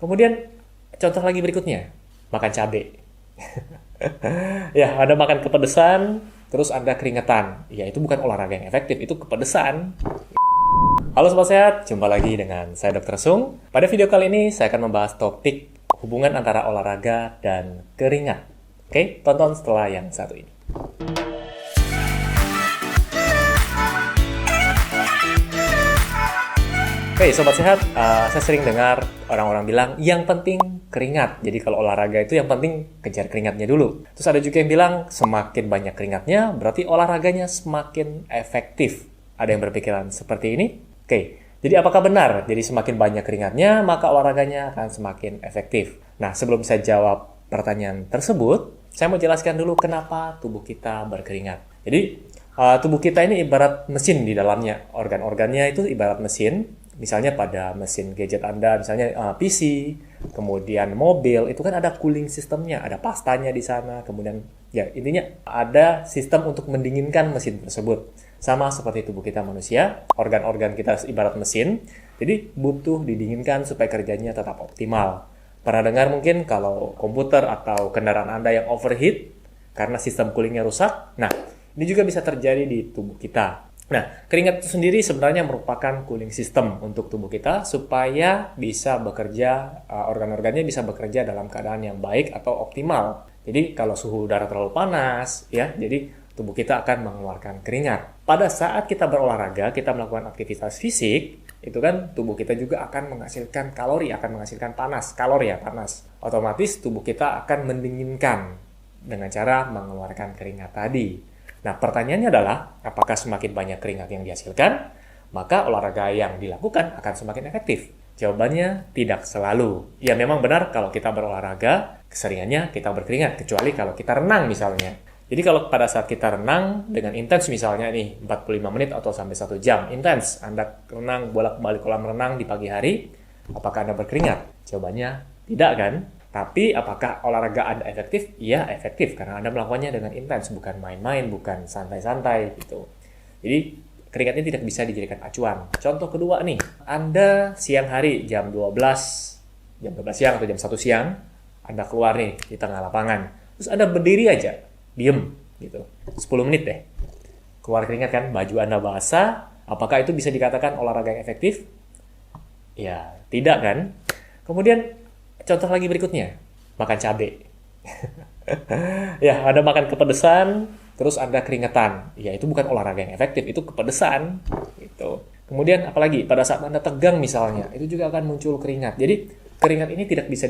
Kemudian contoh lagi berikutnya, makan cabai. Ya, Anda makan kepedesan, terus Anda keringetan. Ya, itu bukan olahraga yang efektif, itu kepedesan. Halo Sobat Sehat, jumpa lagi dengan saya Dr. Sung. Pada video kali ini saya akan membahas topik hubungan antara olahraga dan keringat. Oke, tonton setelah yang satu ini. Oke, Sobat Sehat, saya sering dengar orang-orang bilang yang penting keringat. Jadi kalau olahraga itu yang penting kejar keringatnya dulu. Terus ada juga yang bilang semakin banyak keringatnya berarti olahraganya semakin efektif. Ada yang berpikiran seperti ini? Oke, jadi apakah benar? Jadi semakin banyak keringatnya maka olahraganya akan semakin efektif. Nah, sebelum saya jawab pertanyaan tersebut, saya mau jelaskan dulu kenapa tubuh kita berkeringat. Jadi tubuh kita ini ibarat mesin di dalamnya. Organ-organnya itu ibarat mesin. Misalnya pada mesin gadget Anda, misalnya PC, kemudian mobil, itu kan ada cooling sistemnya, ada pastanya di sana, kemudian ya intinya ada sistem untuk mendinginkan mesin tersebut. Sama seperti tubuh kita manusia, organ-organ kita ibarat mesin, jadi butuh didinginkan supaya kerjanya tetap optimal. Pernah dengar mungkin kalau komputer atau kendaraan Anda yang overheat karena sistem coolingnya rusak? Nah, ini juga bisa terjadi di tubuh kita. Nah, keringat itu sendiri sebenarnya merupakan cooling system untuk tubuh kita supaya bisa bekerja, organ-organnya bisa bekerja dalam keadaan yang baik atau optimal. Jadi kalau suhu udara terlalu panas, ya, jadi tubuh kita akan mengeluarkan keringat. Pada saat kita berolahraga, kita melakukan aktivitas fisik, itu kan tubuh kita juga akan menghasilkan kalori, akan menghasilkan panas, kalori ya, panas. Otomatis tubuh kita akan mendinginkan dengan cara mengeluarkan keringat tadi. Nah, pertanyaannya adalah, apakah semakin banyak keringat yang dihasilkan, maka olahraga yang dilakukan akan semakin efektif? Jawabannya tidak selalu. Ya, memang benar kalau kita berolahraga, keseringannya kita berkeringat, kecuali kalau kita renang misalnya. Jadi kalau pada saat kita renang dengan intens misalnya nih, 45 menit atau sampai 1 jam, intens, Anda renang bolak-balik kolam renang di pagi hari, apakah Anda berkeringat? Jawabannya tidak kan? Tapi apakah olahraga Anda efektif? Iya, efektif karena Anda melakukannya dengan intens, bukan main-main, bukan santai-santai gitu. Jadi keringatnya tidak bisa dijadikan acuan. Contoh kedua nih, Anda siang hari jam 12 siang atau jam 1 siang, Anda keluar nih di tengah lapangan. Terus Anda berdiri aja, diem gitu. 10 menit deh. Keluar keringat kan, baju Anda basah. Apakah itu bisa dikatakan olahraga yang efektif? Ya, tidak kan? Kemudian contoh lagi berikutnya, makan cabai. Ya, Anda makan kepedesan, terus Anda keringetan. Ya, itu bukan olahraga yang efektif, itu kepedesan. Gitu. Kemudian apalagi, pada saat Anda tegang misalnya, itu juga akan muncul keringat. Jadi, keringat ini tidak bisa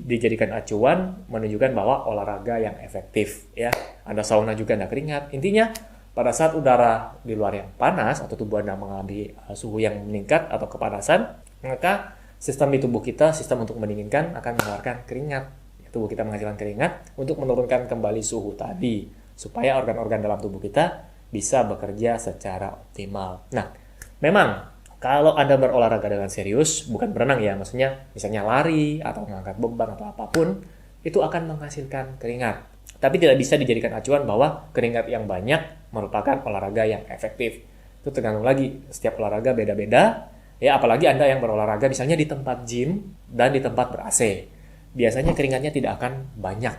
dijadikan acuan menunjukkan bahwa olahraga yang efektif. Ya, Anda sauna juga Anda keringat. Intinya, pada saat udara di luar yang panas, atau tubuh Anda mengalami suhu yang meningkat atau kepanasan, maka sistem di tubuh kita, sistem untuk mendinginkan akan mengeluarkan keringat. Tubuh kita menghasilkan keringat untuk menurunkan kembali suhu tadi, supaya organ-organ dalam tubuh kita bisa bekerja secara optimal. Nah, memang kalau Anda berolahraga dengan serius, bukan berenang ya, maksudnya misalnya lari atau mengangkat beban atau apapun, itu akan menghasilkan keringat. Tapi tidak bisa dijadikan acuan bahwa keringat yang banyak merupakan olahraga yang efektif. Itu tergantung lagi, setiap olahraga beda-beda. Ya, apalagi Anda yang berolahraga misalnya di tempat gym dan di tempat ber-AC. Biasanya keringatnya tidak akan banyak.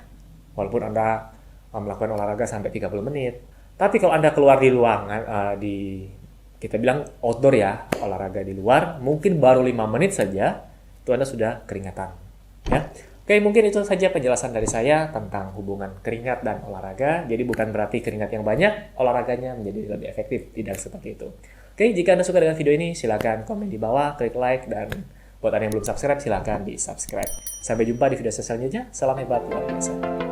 Walaupun Anda melakukan olahraga sampai 30 menit. Tapi kalau Anda keluar di ruangan, kita bilang outdoor ya, olahraga di luar, mungkin baru 5 menit saja, itu Anda sudah keringatan. Ya. Oke, mungkin itu saja penjelasan dari saya tentang hubungan keringat dan olahraga. Jadi bukan berarti keringat yang banyak, olahraganya menjadi lebih efektif. Tidak seperti itu. Oke, jika Anda suka dengan video ini, silakan komen di bawah, klik like, dan buat Anda yang belum subscribe, silakan di subscribe. Sampai jumpa di video selanjutnya. Salam hebat, luar biasa.